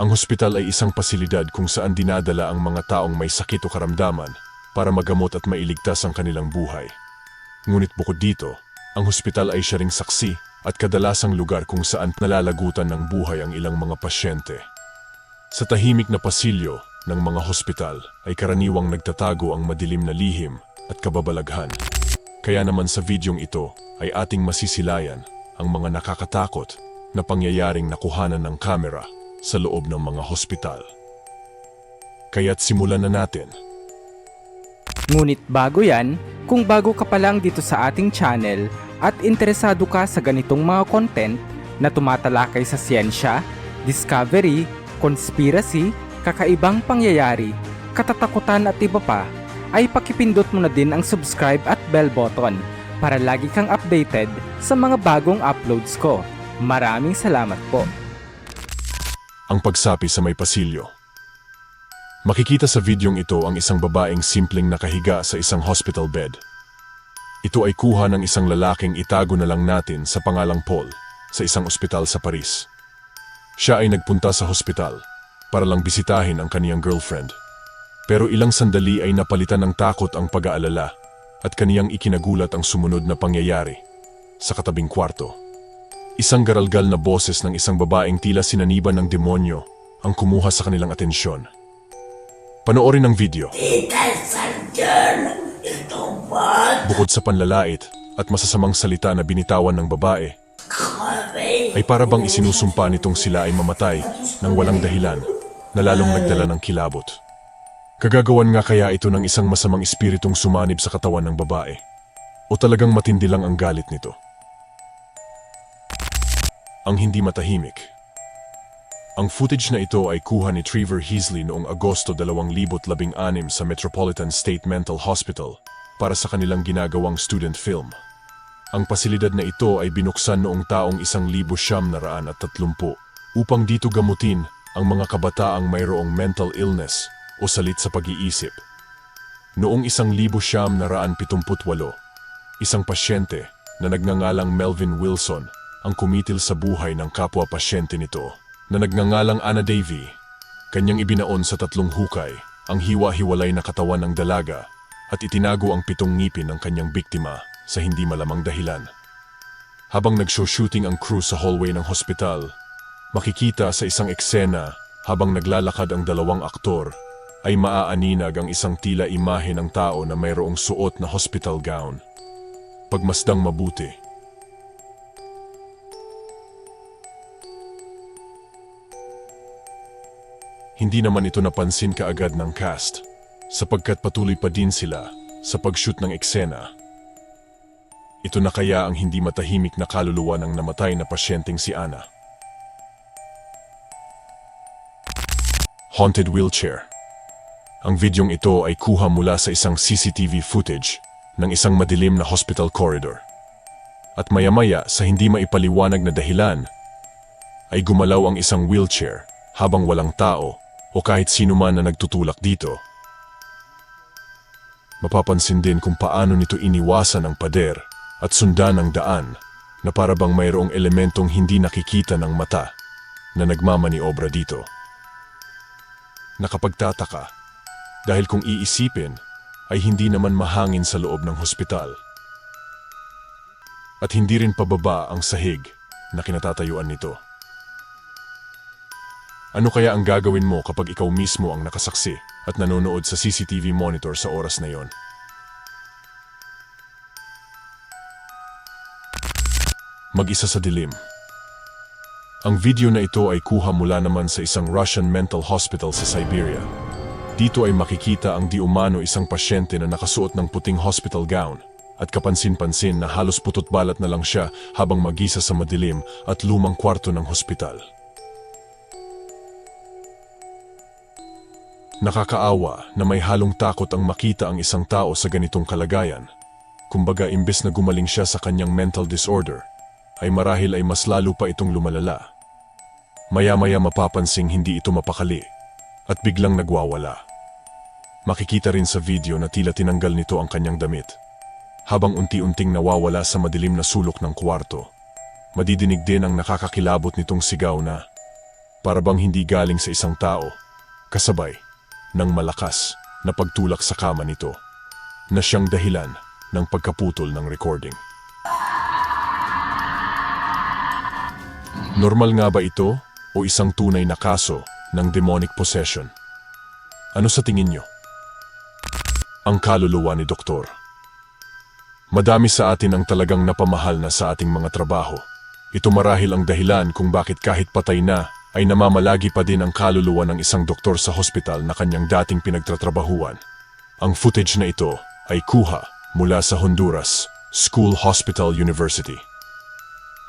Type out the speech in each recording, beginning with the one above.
Ang hospital ay isang pasilidad kung saan dinadala ang mga taong may sakit o karamdaman para magamot at mailigtas ang kanilang buhay. Ngunit bukod dito, ang hospital ay siya ring saksi at kadalasang lugar kung saan nalalagutan ng buhay ang ilang mga pasyente. Sa tahimik na pasilyo ng mga hospital ay karaniwang nagtatago ang madilim na lihim at kababalaghan. Kaya naman sa videong ito ay ating masisilayan ang mga nakakatakot na pangyayaring nakuhanan ng kamera sa loob ng mga hospital. Kaya't simulan na natin. Ngunit bago yan, kung bago ka pa lang dito sa ating channel at interesado ka sa ganitong mga content na tumatalakay sa siyensya, discovery, conspiracy, kakaibang pangyayari, katatakutan at iba pa, ay pakipindot mo na din ang subscribe at bell button para lagi kang updated sa mga bagong uploads ko. Maraming salamat po. Ang pagsapi sa may pasilyo. Makikita sa videong ito ang isang babaeng simpleng nakahiga sa isang hospital bed. Ito ay kuha ng isang lalaking itago na lang natin sa pangalang Paul sa isang ospital sa Paris. Siya ay nagpunta sa hospital para lang bisitahin ang kaniyang girlfriend. Pero ilang sandali ay napalitan ng takot ang pag-aalala at kaniyang ikinagulat ang sumunod na pangyayari. Sa katabing kwarto, isang garalgal na boses ng isang babaeng tila sinaniban ng demonyo ang kumuha sa kanilang atensyon. Panoorin ang video. Bukod sa panlalait at masasamang salita na binitawan ng babae, ay para bang isinusumpa nitong sila ay mamatay ng walang dahilan na lalong nagdala ng kilabot. Kagagawan nga kaya ito ng isang masamang espiritong sumanib sa katawan ng babae? O talagang matindi lang ang galit nito? Ang hindi matahimik. Ang footage na ito ay kuha ni Trevor Heasley noong Agosto 2016 sa Metropolitan State Mental Hospital para sa kanilang ginagawang student film. Ang pasilidad na ito ay binuksan noong taong 1930 upang dito gamutin ang mga kabataang mayroong mental illness o salit sa pag-iisip. Noong 1978, isang pasyente na nagngangalang Melvin Wilson ang kumitil sa buhay ng kapwa pasyente nito na nagngangalang Anna Davey. Kanyang ibinaon sa 3 hukay ang hiwa-hiwalay na katawan ng dalaga at itinago ang 7 ngipin ng kanyang biktima sa hindi malamang dahilan. Habang nag-shooting ang crew sa hallway ng hospital, makikita sa isang eksena habang naglalakad ang 2 aktor ay maaaninag ang isang tila imahe ng tao na mayroong suot na hospital gown. Pagmasdang mabuti, hindi naman ito napansin kaagad ng cast sapagkat patuloy pa din sila sa pag-shoot ng eksena. Ito na kaya ang hindi matahimik na kaluluwa ng namatay na pasyenteng si Anna. Haunted wheelchair. Ang videong ito ay kuha mula sa isang CCTV footage ng isang madilim na hospital corridor. At maya-maya sa hindi maipaliwanag na dahilan ay gumalaw ang isang wheelchair habang walang tao o kahit sino man na nagtutulak dito. Mapapansin din kung paano nito iniwasan ang pader at sundan ang daan na para bang mayroong elementong hindi nakikita ng mata na nagmamaniobra dito. Nakapagtataka dahil kung iisipin ay hindi naman mahangin sa loob ng hospital. At hindi rin pababa ang sahig na kinatatayuan nito. Ano kaya ang gagawin mo kapag ikaw mismo ang nakasaksi at nanonood sa CCTV monitor sa oras na yon? Mag-isa sa dilim. Ang video na ito ay kuha mula naman sa isang Russian mental hospital sa Siberia. Dito ay makikita ang di umano isang pasyente na nakasuot ng puting hospital gown at kapansin-pansin na halos putot balat na lang siya habang mag-isa sa madilim at lumang kwarto ng hospital. Nakakaawa na may halong takot ang makita ang isang tao sa ganitong kalagayan. Kumbaga imbes na gumaling siya sa kanyang mental disorder, ay marahil ay mas lalo pa itong lumalala. Maya-maya mapapansing hindi ito mapakali at biglang nagwawala. Makikita rin sa video na tila tinanggal nito ang kanyang damit. Habang unti-unting nawawala sa madilim na sulok ng kwarto, madidinig din ang nakakakilabot nitong sigaw na, para bang hindi galing sa isang tao, kasabay ng malakas na pagtulak sa kama nito na siyang dahilan ng pagkaputol ng recording. Normal nga ba ito o isang tunay na kaso ng demonic possession? Ano sa tingin nyo? Ang kaluluwa ni Doktor. Madami sa atin ang talagang napamahal na sa ating mga trabaho. Ito marahil ang dahilan kung bakit kahit patay na ay namamalagi pa din ang kaluluwa ng isang doktor sa hospital na kanyang dating pinagtatrabahuan. Ang footage na ito ay kuha mula sa Honduras School Hospital University.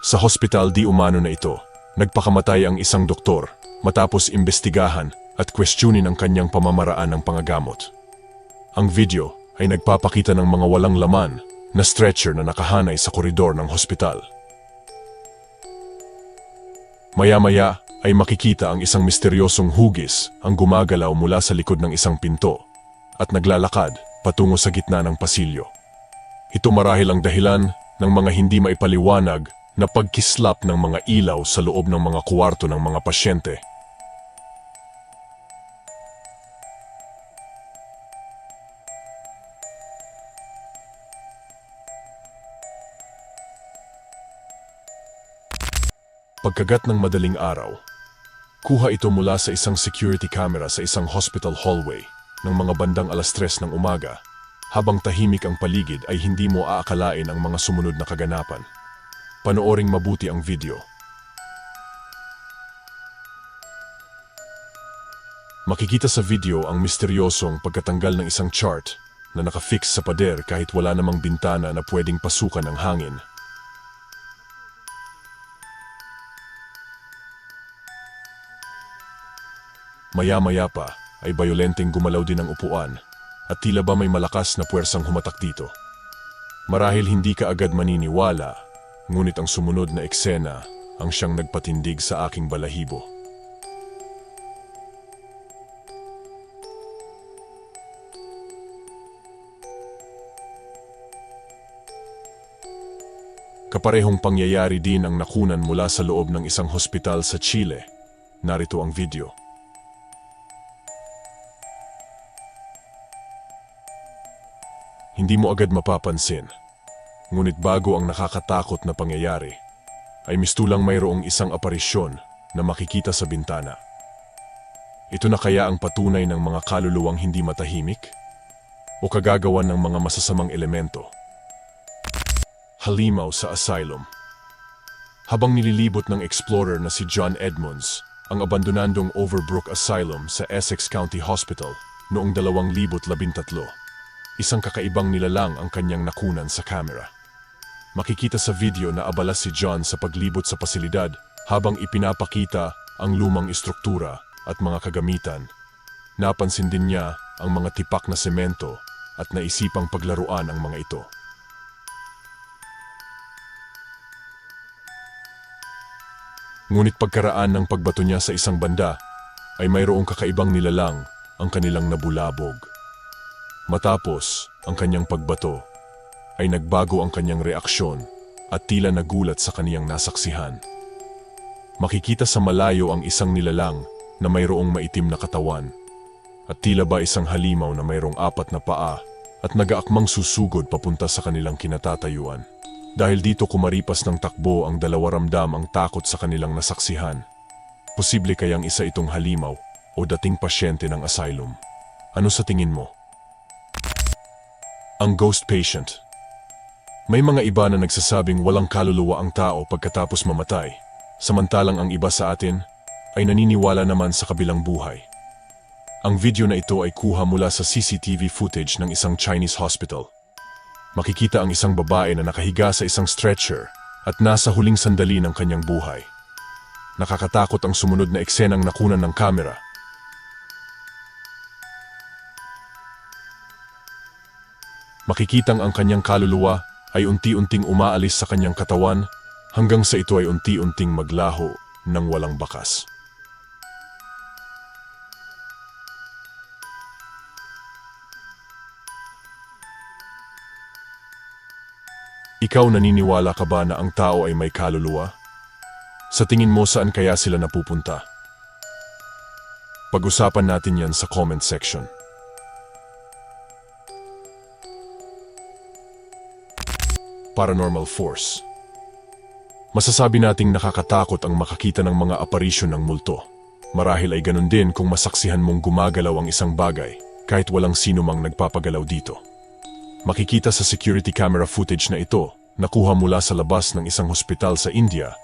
Sa hospital di umano na ito, nagpakamatay ang isang doktor matapos imbestigahan at questionin ang kanyang pamamaraan ng pangagamot. Ang video ay nagpapakita ng mga walang laman na stretcher na nakahanay sa koridor ng hospital. Maya-maya ay makikita ang isang misteryosong hugis ang gumagalaw mula sa likod ng isang pinto at naglalakad patungo sa gitna ng pasilyo. Ito marahil ang dahilan ng mga hindi maipaliwanag na pagkislap ng mga ilaw sa loob ng mga kwarto ng mga pasyente. Pagkagat ng madaling araw, kuha ito mula sa isang security camera sa isang hospital hallway ng mga bandang 3:00 ng umaga. Habang tahimik ang paligid ay hindi mo aakalain ang mga sumunod na kaganapan. Panooring mabuti ang video. Makikita sa video ang misteryosong pagkatanggal ng isang chart na nakafix sa pader kahit wala namang bintana na pwedeng pasukan ng hangin. Maya-maya pa ay bayolenteng gumalaw din ang upuan at tila ba may malakas na puwersang humatak dito. Marahil hindi ka agad maniniwala, ngunit ang sumunod na eksena ang siyang nagpatindig sa aking balahibo. Kaparehong pangyayari din ang nakunan mula sa loob ng isang hospital sa Chile. Narito ang video. Hindi mo agad mapapansin, ngunit bago ang nakakatakot na pangyayari, ay mistulang mayroong isang aparisyon na makikita sa bintana. Ito na kaya ang patunay ng mga kaluluwang hindi matahimik? O kagagawan ng mga masasamang elemento? Halimaw sa asylum. Habang nililibot ng explorer na si John Edmonds ang abandonandong Overbrook Asylum sa Essex County Hospital noong 2013, isang kakaibang nilalang ang kanyang nakunan sa camera. Makikita sa video na abala si John sa paglibot sa pasilidad habang ipinapakita ang lumang istruktura at mga kagamitan. Napansin din niya ang mga tipak na semento at naisipang paglaruan ang mga ito. Ngunit pagkaraan ng pagbato niya sa isang banda, ay mayroong kakaibang nilalang ang kanilang nabulabog. Matapos ang kanyang pagbato, ay nagbago ang kanyang reaksyon at tila nagulat sa kaniyang nasaksihan. Makikita sa malayo ang isang nilalang na mayroong maitim na katawan at tila ba isang halimaw na mayroong 4 na paa at nagaakmang susugod papunta sa kanilang kinatatayuan. Dahil dito kumaripas ng takbo ang dalawa, ramdam ang takot sa kanilang nasaksihan. Posible kayang isa itong halimaw o dating pasyente ng asylum. Ano sa tingin mo? Ang ghost patient. May mga iba na nagsasabing walang kaluluwa ang tao pagkatapos mamatay, samantalang ang iba sa atin ay naniniwala naman sa kabilang buhay. Ang video na ito ay kuha mula sa CCTV footage ng isang Chinese hospital. Makikita ang isang babae na nakahiga sa isang stretcher at nasa huling sandali ng kanyang buhay. Nakakatakot ang sumunod na eksenang nakunan ng kamera. Makikitang ang kanyang kaluluwa ay unti-unting umaalis sa kanyang katawan hanggang sa ito ay unti-unting maglaho ng walang bakas. Ikaw, naniniwala ka ba na ang tao ay may kaluluwa? Sa tingin mo, saan kaya sila napupunta? Pag-usapan natin yan sa comment section. Paranormal Force. Masasabi nating nakakatakot ang makakita ng mga aparisyon ng multo. Marahil ay ganun din kung masaksihan mong gumagalaw ang isang bagay kahit walang sino mang nagpapagalaw dito. Makikita sa security camera footage na ito, nakuha mula sa labas ng isang hospital sa India,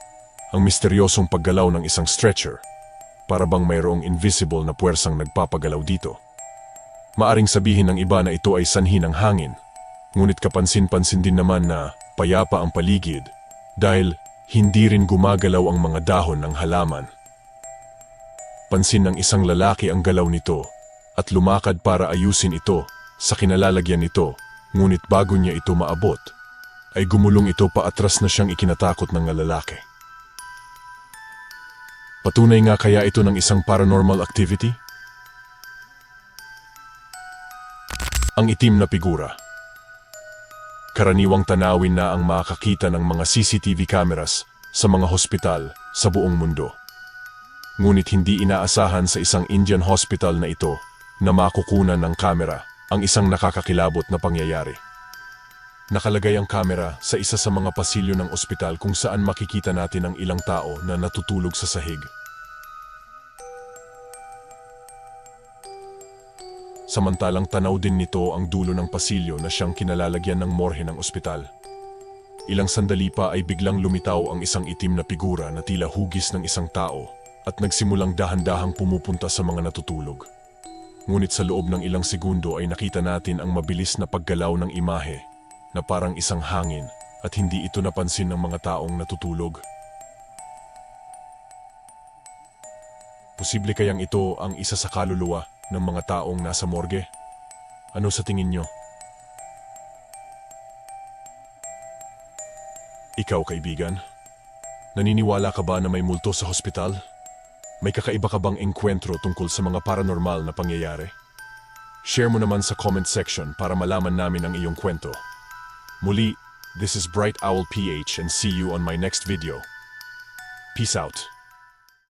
ang misteryosong paggalaw ng isang stretcher, para bang mayroong invisible na puwersang nagpapagalaw dito. Maaring sabihin ng iba na ito ay sanhi ng hangin, ngunit kapansin-pansin din naman na payapa ang paligid dahil hindi rin gumagalaw ang mga dahon ng halaman. Pansin ng isang lalaki ang galaw nito at lumakad para ayusin ito sa kinalalagyan nito, ngunit bago niya ito maabot, ay gumulong ito paatras na siyang ikinatakot ng lalaki. Patunay nga kaya ito ng isang paranormal activity? Ang itim na figura. Karaniwang tanawin na ang makakita ng mga CCTV cameras sa mga hospital sa buong mundo. Ngunit hindi inaasahan sa isang Indian hospital na ito na makukunan ng kamera ang isang nakakakilabot na pangyayari. Nakalagay ang kamera sa isa sa mga pasilyo ng ospital kung saan makikita natin ang ilang tao na natutulog sa sahig. Samantalang tanaw din nito ang dulo ng pasilyo na siyang kinalalagyan ng morhe ng ospital. Ilang sandali pa ay biglang lumitaw ang isang itim na figura na tila hugis ng isang tao at nagsimulang dahan-dahang pumupunta sa mga natutulog. Ngunit sa loob ng ilang segundo ay nakita natin ang mabilis na paggalaw ng imahe na parang isang hangin at hindi ito napansin ng mga taong natutulog. Posible kayang ito ang isa sa kaluluwa ng mga taong nasa morgue? Ano sa tingin nyo? Ikaw, kaibigan, naniniwala ka ba na may multo sa hospital? May kakaiba ka bang engkwentro tungkol sa mga paranormal na pangyayari? Share mo naman sa comment section para malaman namin ang iyong kwento. Muli, this is Bright Owl PH and see you on my next video. Peace out.